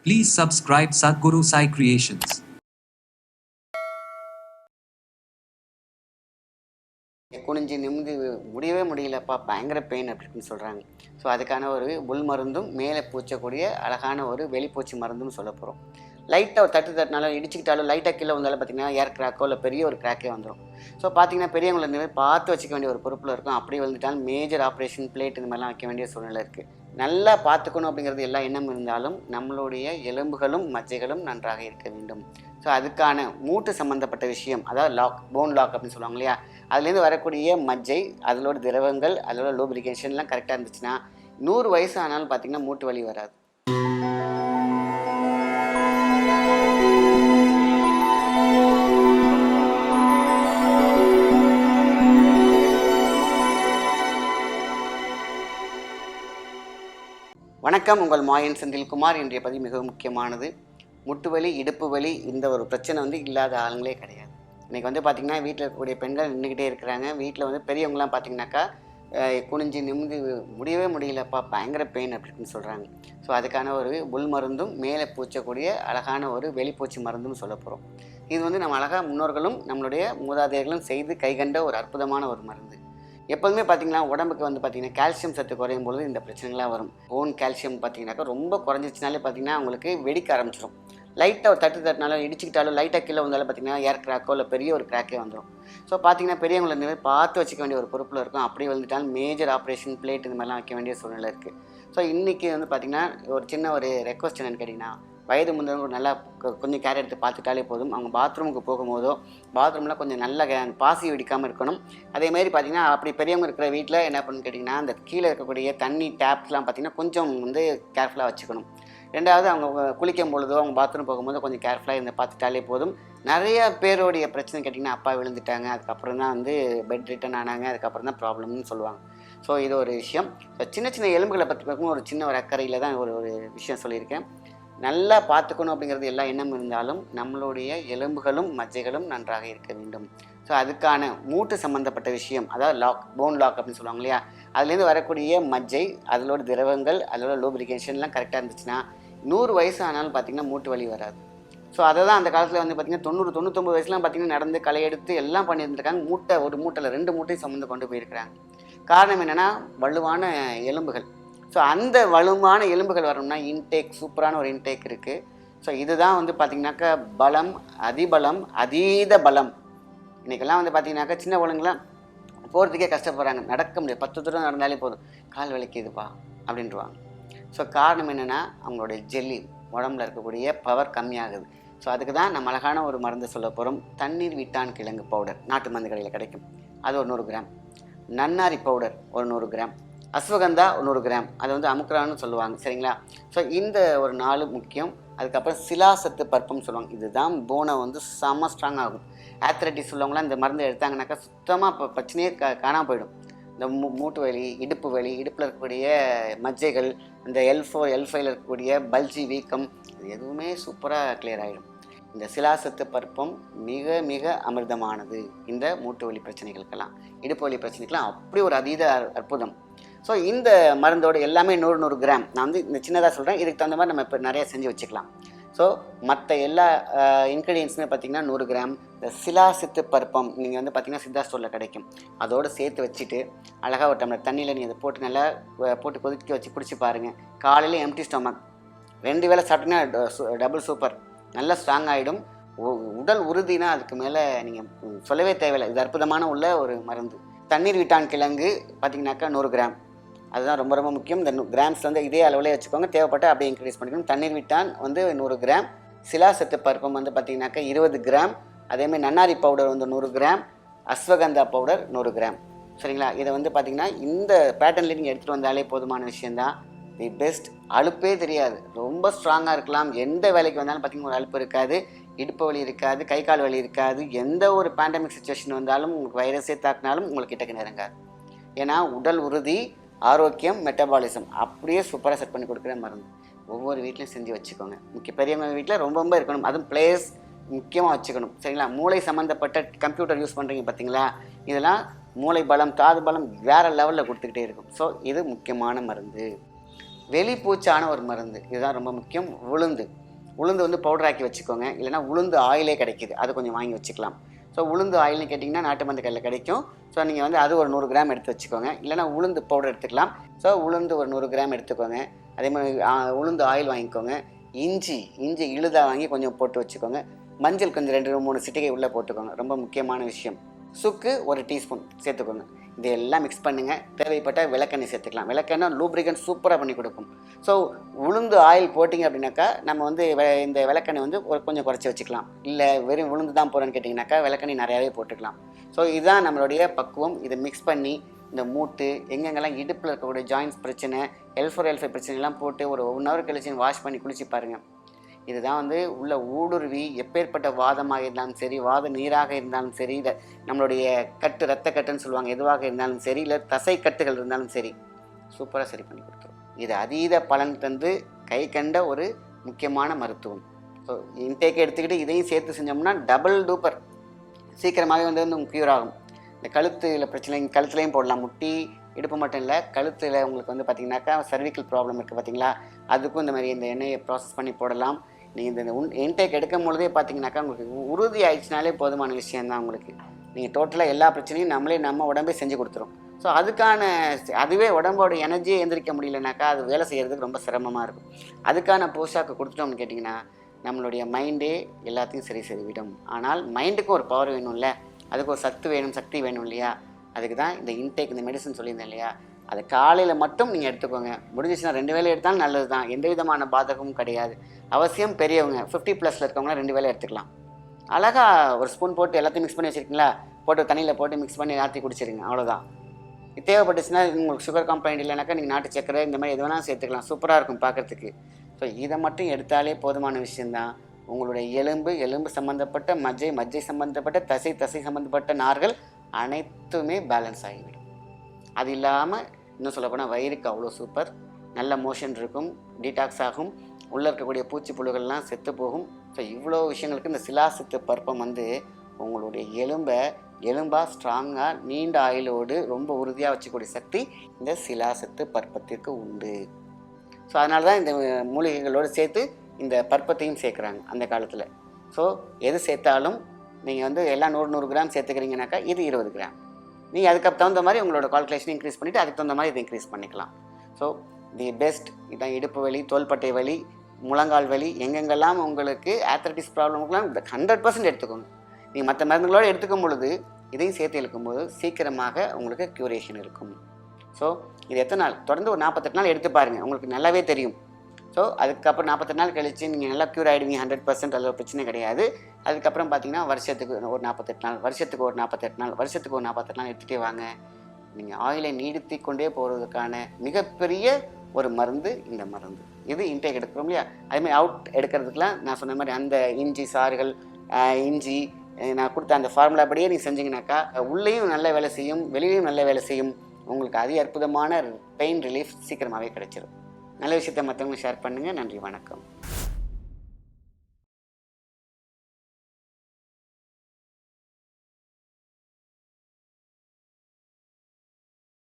Please subscribe Sadhguru Sai Creations. குனிஞ்சு நிமிந்து முடியவே முடியலப்பா, பயங்கர பெயின் அப்படின்னு சொல்கிறாங்க. ஸோ அதுக்கான ஒரு உள் மருந்தும் மேலே பூச்சக்கூடிய அழகான ஒரு வெளிப்பூச்சி மருந்தும் சொல்ல போகிறோம். லைட்டாக ஒரு தட்டினாலும் இடிச்சிக்கிட்டாலும் லைட்டாக கீழே வந்தாலும் பார்த்திங்கன்னா ஏர் கிராக்கோ இல்லை பெரிய ஒரு கிராக்கே வந்துடும். ஸோ பார்த்திங்கன்னா பெரியவங்களை இந்த மாதிரி பார்த்து வச்சுக்க வேண்டிய ஒரு பொறுப்பில் இருக்கும். அப்படி வந்துட்டாலும் மேஜர் ஆப்ரேஷன் பிளேட் இந்த மாதிரிலாம் வைக்க வேண்டிய சூழ்நிலை இருக்குது. நல்லா பார்த்துக்கணும் அப்படிங்கிறது எல்லா எண்ணம் இருந்தாலும் நம்மளுடைய எலும்புகளும் மஜ்ஜைகளும் நன்றாக இருக்க வேண்டும். ஸோ அதுக்கான மூட்டு சம்மந்தப்பட்ட விஷயம், அதாவது போன் லாக் அப்படின்னு சொல்லுவாங்க இல்லையா, அதுலேருந்து வரக்கூடிய மஜ்ஜை, அதோட திரவங்கள், அதோட லூப்ரிகேஷன்லாம் கரெக்டாக இருந்துச்சுன்னா 100 வயசு ஆனாலும் பார்த்திங்கன்னா மூட்டு வலி வராது. வணக்கம், உங்கள் மாயன் செந்தில்குமார். இன்றைய பதிவு மிகவும் முக்கியமானது. முட்டு வலி, இடுப்பு வலி, இந்த ஒரு பிரச்சனை இல்லாத ஆளுங்களே கிடையாது. இன்றைக்கி பார்த்திங்கன்னா வீட்டில் இருக்கக்கூடிய பெண்கள் நின்றுக்கிட்டே இருக்கிறாங்க. வீட்டில் பெரியவங்களாம் பார்த்திங்கனாக்கா குனிஞ்சு நிமிந்து முடியவே முடியலப்பா, பயங்கர பெயின் அப்படின்னு சொல்கிறாங்க. ஸோ அதுக்கான ஒரு உள் மருந்தும் மேலே பூச்சக்கூடிய அழகான ஒரு வெளிப்பூச்சி மருந்தும் சொல்ல போகிறோம். இது நம்ம அழகாக முன்னோர்களும் நம்மளுடைய மூதாதையர்களும் செய்து கைகண்ட ஒரு அற்புதமான ஒரு மருந்து. எப்போதுமே பார்த்திங்கன்னா உடம்புக்கு பார்த்திங்கன்னா கால்சியம் சத்து குறையும் பொழுது இந்த பிரச்சனைகள்லாம் வரும். போன் கால்சியம் பார்த்திங்கனாக்கா ரொம்ப குறைஞ்சிச்சினாலே பார்த்திங்கன்னா அவங்களுக்கு வெடிக்க ஆரம்பிச்சிடும். லைட்டாக ஒரு தட்டினாலும் இடிச்சிக்கிட்டாலும் லைட்டாக கீழே வந்தாலும் பார்த்திங்கன்னா ஏர் கிராக்கோ இல்லை பெரிய ஒரு கிராக்கே வந்துடும். ஸோ பார்த்திங்கன்னா பெரியவங்களை இந்த மாதிரி பார்த்து வச்சுக்க வேண்டிய ஒரு பொறுப்பில் இருக்கும். அப்படி வந்துட்டாலும் மேஜர் ஆப்ரேஷன் பிளேட் இந்த மாதிரிலாம் வைக்க வேண்டிய சூழ்நிலை இருக்குது. ஸோ இன்றைக்கி பார்த்திங்கன்னா ஒரு சின்ன ஒரு ரெக்வஸ்ட் என்னென்னு கேட்டிங்கன்னா, வயது முந்தவங்க நல்லா கொஞ்சம் கேர் எடுத்து பார்த்துட்டாலே போதும். அவங்க பாத்ரூமுக்கு போகும்போதோ பாத்ரூமில் கொஞ்சம் நல்ல பாசி வெடிக்காமல் இருக்கணும். அதேமாதிரி பார்த்திங்கன்னா அப்படி பெரியவங்க இருக்கிற வீட்டில் என்ன பண்ணுன்னு கேட்டிங்கன்னா, அந்த கீழே இருக்கக்கூடிய தண்ணி டேப்ஸ்லாம் பார்த்திங்கன்னா கொஞ்சம் கேர்ஃபுல்லாக வச்சுக்கணும். ரெண்டாவது, அவங்க குளிக்கும் பொழுதோ அவங்க பாத்ரூம் போகும்போது கொஞ்சம் கேர்ஃபுல்லாக இருந்து பார்த்துட்டாலே போதும். நிறைய பேருடைய பிரச்சனை கேட்டிங்கன்னா, அப்பா விழுந்துட்டாங்க, அதுக்கப்புறம் தான் பெட் ரிட்டன் ஆனாங்க, அதுக்கப்புறம் தான் ப்ராப்ளம்னு சொல்லுவாங்க. ஸோ இது ஒரு விஷயம். சின்ன சின்ன எலும்புகளை பற்றி பார்க்கும்போது ஒரு சின்ன ஒரு அக்கறையில் தான் ஒரு விஷயம் சொல்லியிருக்கேன். நல்லா பார்த்துக்கணும் அப்படிங்கிறது எல்லா எண்ணம் இருந்தாலும் நம்மளுடைய எலும்புகளும் மஜ்ஜைகளும் நன்றாக இருக்க வேண்டும். ஸோ அதுக்கான மூட்டு சம்மந்தப்பட்ட விஷயம், அதாவது போன் லாக் அப்படின்னு சொல்லுவாங்க இல்லையா, அதுலேருந்து வரக்கூடிய மஜ்ஜை, அதோட திரவங்கள், அதோட லூப்ரிகேஷன்லாம் கரெக்டாக இருந்துச்சுன்னா 100 வயசு ஆனாலும் பார்த்திங்கன்னா மூட்டு வலி வராது. ஸோ அதை தான் அந்த காலத்தில் பார்த்திங்கன்னா 90-99 வயசுலாம் பார்த்திங்கன்னா நடந்து களையெடுத்து எல்லாம் பண்ணியிருந்துருக்காங்க. ஒரு மூட்டையில் 2 மூட்டையும் சுமந்து கொண்டு போயிருக்கிறாங்க. காரணம் என்னென்னா வலுவான எலும்புகள். ஸோ அந்த வலுவான எலும்புகள் வரணும்னா சூப்பரான ஒரு இன்டேக் இருக்குது. ஸோ இதுதான் பார்த்திங்கனாக்கா பலம், அதிபலம், அதீத பலம். இன்றைக்கெல்லாம் பார்த்திங்கனாக்கா சின்ன குழந்தைங்களாம் போகிறதுக்கே கஷ்டப்படுறாங்க, நடக்க முடியாது. 10 தூரம் நடந்தாலே போதும், கால் வலிக்குதுப்பா அப்படின்ட்டுருவாங்க. ஸோ காரணம் என்னென்னா அவங்களுடைய ஜெல்லி, உடம்புல இருக்கக்கூடிய பவர் கம்மியாகுது. ஸோ அதுக்கு தான் நம்ம அழகான ஒரு மருந்து சொல்ல போகிறோம். தண்ணீர் விட்டான் கிழங்கு பவுடர் நாட்டு மருந்து கடையில் கிடைக்கும், அது ஒரு 100 கிராம். நன்னாரி பவுடர் ஒரு 100 கிராம். அஸ்வகந்தா 100 கிராம், அது அமுக்ரான்னு சொல்லுவாங்க, சரிங்களா. ஸோ இந்த ஒரு 4 முக்கியம். அதுக்கப்புறம் சிலாசத்து பருப்புன்னு சொல்லுவாங்க. இதுதான் போனை செம்ம ஸ்ட்ராங் ஆகும். ஆத்ரைட்டிஸ் உள்ளவங்களாம் இந்த மருந்து எடுத்தாங்கனாக்கா சுத்தமாக பிரச்சனையே காணாமல் போயிடும். இந்த மூட்டு வலி, இடுப்பு வலி, இடுப்பில் இருக்கக்கூடிய மஜ்ஜைகள், இந்த L4 L5 இருக்கக்கூடிய பல்ஜி வீக்கம், இது எதுவுமே சூப்பராக கிளியர் ஆகிடும். இந்த சிலாசத்து பருப்பம் மிக மிக அமிர்தமானது இந்த மூட்டு வலி பிரச்சனைகளுக்கெல்லாம், இடுப்பு வலி பிரச்சனைக்கெல்லாம் அப்படி ஒரு அதீத அற்புதம். ஸோ இந்த மருந்தோடு எல்லாமே 100 கிராம். நான் இந்த சின்னதாக சொல்கிறேன், இதுக்கு தகுந்த மாதிரி நம்ம இப்போ நிறையா செஞ்சு வச்சுக்கலாம். ஸோ மற்ற எல்லா இன்க்ரீடியன்ஸுமே பார்த்திங்கன்னா 100 கிராம். இந்த சிலாசித்து பருப்பம் நீங்கள் பார்த்திங்கன்னா சித்தா ஸ்டோரில் கிடைக்கும். அதோடு சேர்த்து வச்சுட்டு அழகாக ஒரு டம்ளர் தண்ணியில் நீங்கள் அதை போட்டு நல்லா போட்டு கொதிக்க வச்சு குடிச்சு பாருங்கள். காலையில் எம்டி ஸ்டொமக் 2 வேளை சாப்பிட்டீங்கன்னா டபுள் சூப்பர், நல்லா ஸ்ட்ராங் ஆகிடும். உடல் உறுதினா அதுக்கு மேலே நீங்கள் சொல்லவே தேவையில்லை. இது அற்புதமான உள்ள ஒரு மருந்து. தண்ணீர் விட்டான் கிழங்கு பார்த்திங்கனாக்கா 100 கிராம், அதுதான் ரொம்ப ரொம்ப முக்கியம். இந்த கிராம்ஸ் இதே அளவுலேயே வச்சுக்கோங்க, தேவைப்பட்ட அப்படியே இன்க்ரீஸ் பண்ணிக்கணும். தண்ணீர் விட்டான் 100 கிராம். சிலாசத்து பருப்பம் பார்த்திங்கனாக்கா 20 கிராம். அதேமாதிரி நன்னாரி powder 100 gram. Ashwagandha powder 100 gram, சரிங்களா. இதை பார்த்திங்கன்னா இந்த பேட்டர்னில் நீங்கள் எடுத்துகிட்டு வந்தாலே போதுமான விஷயந்தான். The best. அலுப்பே தெரியாது, ரொம்ப ஸ்ட்ராங்காக இருக்கலாம். எந்த வேலைக்கு வந்தாலும் பார்த்திங்கன்னா ஒரு அலுப்பு இருக்காது, இடுப்பு வலி இருக்காது, கை கால் வலி இருக்காது. எந்த ஒரு பேண்டமிக் சுச்சுவேஷன் வந்தாலும் உங்களுக்கு வைரஸே தாக்கினாலும் உங்களுக்கு கிட்டக்கு நெருங்காது. ஏன்னா உடல் உறுதி, ஆரோக்கியம், மெட்டபாலிசம் அப்படியே சூப்பராக செட் பண்ணி கொடுக்குற மருந்து. ஒவ்வொரு வீட்லையும் செஞ்சு வச்சுக்கோங்க. பெரியவங்க வீட்டில் ரொம்ப ரொம்ப இருக்கணும். அதுவும் பிளேஸ் முக்கியமாக வச்சுக்கணும், சரிங்களா. மூளை சம்மந்தப்பட்ட கம்ப்யூட்டர் யூஸ் பண்ணுறீங்க பார்த்தீங்களா, இதெல்லாம் மூளை பலம், காது பலம் வேறு லெவலில் கொடுத்துக்கிட்டே இருக்கும். ஸோ இது முக்கியமான மருந்து. வெளிப்பூச்சான ஒரு மருந்து, இதுதான் ரொம்ப முக்கியம். உளுந்து வந்து பவுடராக்கி வச்சுக்கோங்க. இல்லைனா உளுந்து ஆயிலே கிடைக்கிது, அது கொஞ்சம் வாங்கி வச்சுக்கலாம். ஸோ உளுந்து ஆயில்னு கேட்டிங்கன்னா நாட்டு மருந்து கடையில் கிடைக்கும். ஸோ நீங்கள் வந்து அது ஒரு 100 கிராம் எடுத்து வச்சுக்கோங்க. இல்லைனா உளுந்து பவுடர் எடுத்துக்கலாம். ஸோ உளுந்து ஒரு 100 கிராம் எடுத்துக்கோங்க. அதே மாதிரி உளுந்து ஆயில் வாங்கிக்கோங்க. இஞ்சி இழுதாக வாங்கி கொஞ்சம் போட்டு வச்சுக்கோங்க. மஞ்சள் கொஞ்சம் 2-3 சிட்டிகை உள்ளே போட்டுக்கோங்க, ரொம்ப முக்கியமான விஷயம். சுக்கு ஒரு டீஸ்பூன் சேர்த்துக்கோங்க. இதெல்லாம் மிக்ஸ் பண்ணுங்கள். தேவைப்பட்ட விளக்கெண்ணெய் சேர்த்துக்கலாம். விளக்கெண்ணெய் லூப்ரிகன்ட் சூப்பராக பண்ணி கொடுக்கும். ஸோ உளுந்து ஆயில் போட்டிங்க அப்படின்னாக்கா நம்ம வந்து இந்த விளக்கெண்ணெய் வந்து கொஞ்சம் குறைச்சி வச்சுக்கலாம். இல்லை வெறும் உளுந்து தான் போகிறேன்னு கேட்டிங்கனாக்கா விளக்கெண்ணெய் நிறையாவே போட்டுக்கலாம். ஸோ இதுதான் நம்மளுடைய பக்குவம். இதை மிக்ஸ் பண்ணி இந்த மூட்டு எங்கெங்கெல்லாம் இடுப்பில் இருக்கக்கூடிய ஜாயின்ஸ் பிரச்சனை, L4 L5 பிரச்சனைலாம் போட்டு ஒரு 1 ஹவர் கழிச்சு வாஷ் பண்ணி குளிச்சு பாருங்கள். இதுதான் வந்து உள்ள ஊடுருவி எப்பேற்பட்ட வாதமாக இருந்தாலும் சரி, வாத நீராக இருந்தாலும் சரி, இல்லை நம்மளுடைய கட்டு ரத்த கட்டுன்னு சொல்லுவாங்க, எதுவாக இருந்தாலும் சரி, இல்லை தசை கட்டுகள் இருந்தாலும் சரி, சூப்பராக சரி பண்ணி கொடுத்துரும். இது அதீத பலன் தந்து கை கண்ட ஒரு முக்கியமான மருத்துவம். ஸோ இன்டேக் எடுத்துக்கிட்டு இதையும் சேர்த்து செஞ்சோம்னா டபுள் டூப்பர் சீக்கிரமாகவே வந்து க்யூர் ஆகும். இந்த கழுத்தில் பிரச்சனை கழுத்துலையும் போடலாம். முட்டி இடுப்பு மட்டும் இல்லை, கழுத்தில் உங்களுக்கு வந்து பார்த்திங்கனாக்கா சர்விக்கல் ப்ராப்ளம் இருக்குது பார்த்தீங்களா, அதுக்கும் இந்த மாதிரி இந்த எண்ணெயை ப்ராசஸ் பண்ணி போடலாம். நீங்கள் இந்த இன்டேக் எடுக்கும் பொழுதே பார்த்தீங்கன்னாக்கா உங்களுக்கு உறுதி ஆயிடுச்சுனாலே போதுமான விஷயந்தான். உங்களுக்கு நீங்கள் டோட்டலாக எல்லா பிரச்சனையும் நம்ம உடம்பே செஞ்சு கொடுத்துரும். ஸோ அதுவே உடம்போட எனர்ஜியை எந்திரிக்க முடியலனாக்கா அது வேலை செய்கிறதுக்கு ரொம்ப சிரமமாக இருக்கும். அதுக்கான போஷாக்கு கொடுத்துட்டோம்னு கேட்டிங்கன்னா நம்மளுடைய மைண்டே எல்லாத்தையும் சரி விடும். ஆனால் மைண்டுக்கும் ஒரு பவர் வேணும்ல, அதுக்கு ஒரு சக்தி வேணும் இல்லையா, அதுக்கு தான் இந்த இன்டேக், இந்த மெடிசன் சொல்லியிருந்தேன் இல்லையா, அதை காலையில் மட்டும் நீங்கள் எடுத்துக்கோங்க. முடிஞ்சிச்சுன்னா 2 வேளை எடுத்தாலும் நல்லது தான், எந்த விதமான பாதகமும் கிடையாது. அவசியம் பெரியவங்க 50+ இருக்கவங்களாம் 2 வேளை எடுத்துக்கலாம். அழகாக ஒரு ஸ்பூன் போட்டு எல்லாத்தையும் மிக்ஸ் பண்ணி வச்சுருக்கீங்களா, போட்டு தண்ணியில் போட்டு மிக்ஸ் பண்ணி ஆற்றி குடிச்சிருங்க, அவ்வளோதான். தேவைப்பட்டுச்சுன்னா உங்களுக்கு சுகர் கம்ப்ளைண்ட் இல்லைனாக்கா நீங்கள் நாட்டு சக்கரை இந்த மாதிரி எது வேணாலும் சேர்த்துக்கலாம், சூப்பராக இருக்கும் பார்க்குறதுக்கு. ஸோ இதை மட்டும் எடுத்தாலே போதுமான விஷயந்தான். உங்களுடைய எலும்பு சம்மந்தப்பட்ட மஜ்ஜை சம்மந்தப்பட்ட தசை சம்மந்தப்பட்ட நார்கள் அனைத்துமே பேலன்ஸ் ஆகிவிடும். அது இல்லாமல் இன்னும் சொல்லப்போனால் வயிறுக்கு அவ்வளோ சூப்பர், நல்ல மோஷன் இருக்கும், டீடாக்ஸ் ஆகும், உள்ளே இருக்கக்கூடிய பூச்சி புழுகள்லாம் செத்து போகும். ஸோ இவ்வளோ விஷயங்களுக்கு இந்த சிலாசித்து பருப்பம் வந்து உங்களுடைய எலும்பாக ஸ்ட்ராங்காக நீண்ட ஆயுளோடு ரொம்ப உறுதியாக வச்சுக்கூடிய சக்தி இந்த சிலாசத்து பருப்பத்திற்கு உண்டு. ஸோ அதனால தான் இந்த மூலிகைகளோடு சேர்த்து இந்த பருப்பத்தையும் சேர்க்குறாங்க அந்த காலத்தில். ஸோ எது சேர்த்தாலும் நீங்கள் வந்து எல்லாம் 100 கிராம் சேர்த்துக்கிறீங்கனாக்கா இது 20 கிராம். நீங்கள் அதுக்கு தகுந்த மாதிரி உங்களோட கால்குலேஷன் இன்க்ரீஸ் பண்ணிவிட்டு அதுக்கு தகுந்த மாதிரி இதை இன்க்ரீஸ் பண்ணிக்கலாம். ஸோ தி பெஸ்ட் இதான். இடுப்பு வலி, தோள்பட்டை வலி, முழங்கால் வலி, எங்கெங்கெல்லாம் உங்களுக்கு ஆத்ரைட்டிஸ் ப்ராப்ளம்லாம் 100% எடுத்துக்கோங்க. நீங்கள் மற்ற மருந்துகளோடு எடுத்துக்கும் பொழுது இதையும் சேர்த்து எடுக்கும்போது சீக்கிரமாக உங்களுக்கு க்யூரேஷன் இருக்கும். ஸோ இது எத்தனை நாள் தொடர்ந்து ஒரு 48 நாள் எடுத்து பாருங்கள், உங்களுக்கு நல்லாவே தெரியும். ஸோ அதுக்கப்புறம் 48 நாள் கழித்து நீங்கள் நல்லா க்யூர் ஆகிடுவீங்க 100%. அதில் பிரச்சனை கிடையாது. அதுக்கப்புறம் பார்த்தீங்கன்னா வருஷத்துக்கு ஒரு 48 நாள், வருஷத்துக்கு ஒரு 48 நாள், வருஷத்துக்கு ஒரு 48 நாள் எடுத்துகிட்டே வாங்க. நீங்கள் ஆயிலை நீடித்து கொண்டே போகிறதுக்கான மிகப்பெரிய ஒரு மருந்து இந்த மருந்து. இது இன்டேக் எடுக்கிறோம் இல்லையா, அதுமாதிரி அவுட் எடுக்கிறதுக்கெலாம் நான் சொன்ன மாதிரி அந்த இஞ்சி சாறுகள், இஞ்சி நான் கொடுத்த அந்த ஃபார்முலா படியே நீங்கள் செஞ்சிங்கனாக்கா உள்ளேயும் நல்ல வேலை செய்யும், வெளியிலையும் நல்ல வேலை செய்யும். உங்களுக்கு அதி அற்புதமான பெயின் ரிலீஃப் சீக்கிரமாகவே கிடைச்சிடும். நல்ல விஷயத்தை மற்றவங்க ஷேர் பண்ணுங்கள். நன்றி, வணக்கம்.